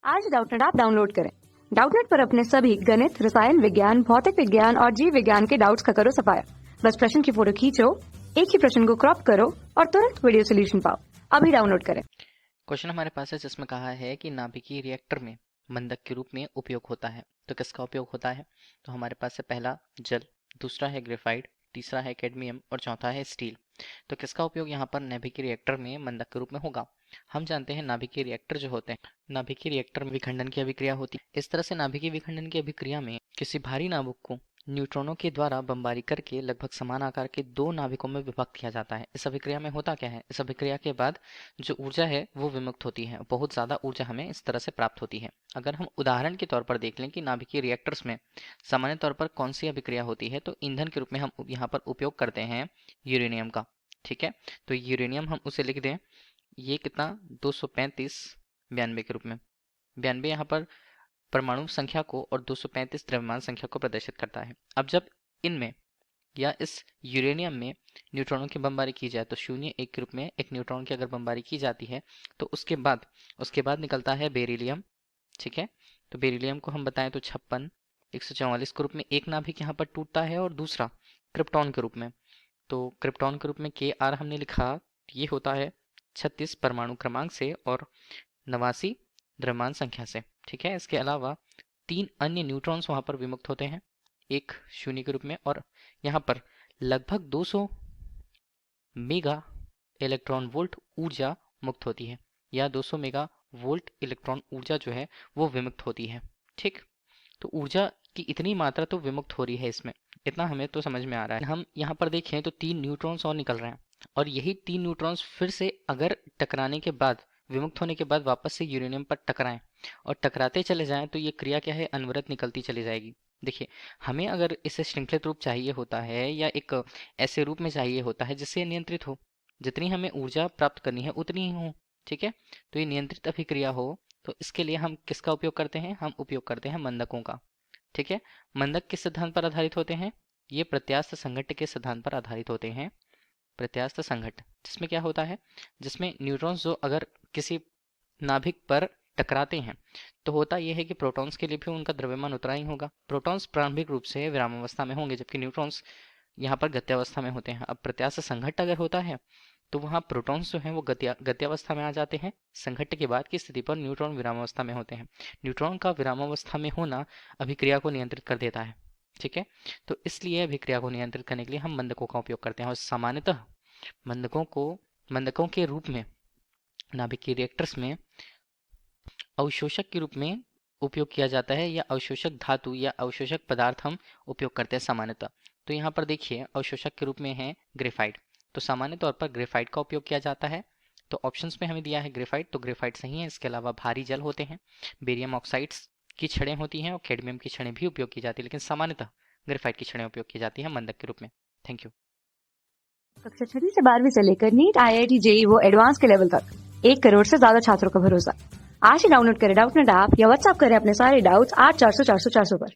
आज Doubtnut app download करें। Doubtnut पर अपने सभी गणित, रसायन विज्ञान, भौतिक विज्ञान और जीव विज्ञान के डाउट्स का करो सफाया। बस प्रश्न की फोटो खींचो, एक ही प्रश्न को क्रॉप करो और तुरंत वीडियो सोल्यूशन पाओ। अभी डाउनलोड करें। क्वेश्चन हमारे पास है जिसमें कहा है कि नाभिकीय रिएक्टर में मंदक के रूप में उपयोग होता है। तो किसका उपयोग होता है? तो हमारे पास है पहला जल, दूसरा है ग्रेफाइट, तीसरा है कैडमियम और चौथा है स्टील। तो किसका उपयोग यहाँ पर नाभिकीय रिएक्टर में मंदक के रूप में होगा? हम जानते हैं नाभिकीय रिएक्टर जो होते हैं, नाभिकीय रिएक्टर में विखंडन की अभिक्रिया होती है। इस तरह से नाभिकीय विखंडन की अभिक्रिया में किसी भारी नाभिक को न्यूट्रॉनों के द्वारा बमबारी करके लगभग समान आकार के दो नाभिकों में विभक्त किया जाता है। इस अभिक्रिया में होता क्या है? इस अभिक्रिया के बाद जो ऊर्जा है वो विमुक्त होती है। बहुत ज़्यादा ऊर्जा हमें इस तरह से प्राप्त होती है। अगर हम उदाहरण के तौर पर देख लें कि नाभिकीय रिएक्टर्स में सामान्य तौर पर कौन सी अभिक्रिया होती है, तो ईंधन के रूप में हम यहाँ पर उपयोग करते हैं यूरेनियम का। ठीक है, तो यूरेनियम हम उसे लिख दें, ये कितना 235 92 के रूप में। 92 यहाँ पर परमाणु संख्या को और 235 द्रव्यमान संख्या को प्रदर्शित करता है। अब जब इनमें या इस यूरेनियम में न्यूट्रॉनों की बमबारी की जाए तो 0 1 के रूप में एक न्यूट्रॉन की अगर बमबारी की जाती है तो उसके बाद निकलता है बेरिलियम। ठीक है, तो बेरिलियम को हम बताएं तो 56 144 के रूप में एक नाभिक यहाँ पर टूटता है और दूसरा क्रिप्टॉन के रूप में। तो क्रिप्टॉन के रूप में Kr हमने लिखा, ये होता है 36 परमाणु क्रमांक से और 89 द्रव्यमान संख्या से। ठीक है, इसके अलावा 3 अन्य न्यूट्रॉन्स वहां पर विमुक्त होते हैं, एक 0 के रूप में, और यहाँ पर लगभग 200 मेगा इलेक्ट्रॉन वोल्ट ऊर्जा मुक्त होती है, या 200 मेगा वोल्ट इलेक्ट्रॉन ऊर्जा जो है वो विमुक्त होती है। ठीक, तो ऊर्जा की इतनी मात्रा तो विमुक्त हो रही है इसमें, इतना हमें तो समझ में आ रहा है। हम यहाँ पर देखें तो 3 न्यूट्रॉन्स और निकल रहे हैं, और यही 3 न्यूट्रॉन्स फिर से अगर टकराने के बाद, विमुक्त होने के बाद वापस से यूरेनियम पर टकराएं और टकराते चले जाएं तो ये क्रिया क्या है, अनवरत निकलती चली जाएगी। देखिए, हमें अगर इसे श्रृंखलित रूप चाहिए होता है या एक ऐसे रूप में चाहिए होता है जिससे नियंत्रित हो, जितनी हमें ऊर्जा प्राप्त करनी है उतनी ही हो। ठीक है, तो ये नियंत्रित अभिक्रिया हो, तो इसके लिए हम किसका उपयोग करते हैं? हम उपयोग करते हैं मंदकों का। ठीक है, मंदक किस सिद्धांत पर आधारित होते हैं? ये प्रत्यास्थ संघट्ट के सिद्धांत पर आधारित होते हैं। प्रत्यास्थ संघट्ट जिसमें क्या होता है, जिसमें न्यूट्रॉन्स जो अगर किसी नाभिक पर टकराते हैं तो होता यह है कि प्रोटॉन्स के लिए भी उनका द्रव्यमान उतना ही होगा। प्रोटॉन्स प्रारंभिक रूप से विरामावस्था में होंगे जबकि न्यूट्रॉन्स यहाँ पर गत्यावस्था में होते हैं। अब प्रत्यास्थ संघट्ट अगर होता है तो वहाँ प्रोटॉन्स जो हैं वो गत्यावस्था में आ जाते हैं। संघट्ट के बाद की स्थिति पर न्यूट्रॉन विरामावस्था में होते हैं। न्यूट्रॉन का विरामावस्था में होना अभिक्रिया को नियंत्रित कर देता है। ठीक है, तो इसलिए अभिक्रिया को नियंत्रित करने के लिए हम मंदकों का उपयोग करते हैं, और सामान्यतः मंदकों के रूप में नाभिकीय रिएक्टर्स में अवशोषक के रूप में उपयोग किया जाता है, या अवशोषक धातु या अवशोषक पदार्थ हम उपयोग करते हैं सामान्यतः। तो यहाँ पर देखिए, अवशोषक के रूप में है ग्रेफाइट, तो सामान्य तौर पर ग्रेफाइट का उपयोग किया जाता है। तो ऑप्शंस में हमें दिया है ग्रेफाइट, तो ग्रेफाइट सही है। इसके अलावा भारी जल होते हैं, बेरियम ऑक्साइड्स की छड़ें होती हैं और कैडमियम की छड़ें भी उपयोग की जाती है, लेकिन सामान्यतः ग्रेफाइट की छड़ें उपयोग की जाती है मंदक के रूप में। Thank you. कक्षा 6 से 12वीं से लेकर नीट, IIT, JEE वो एडवांस के लेवल तक 1 करोड़ से ज्यादा छात्रों का भरोसा। आज ही डाउनलोड करें डाउटनेट ऐप या व्हाट्सएप करें अपने सारे डाउट्स 8400 400 400 पर।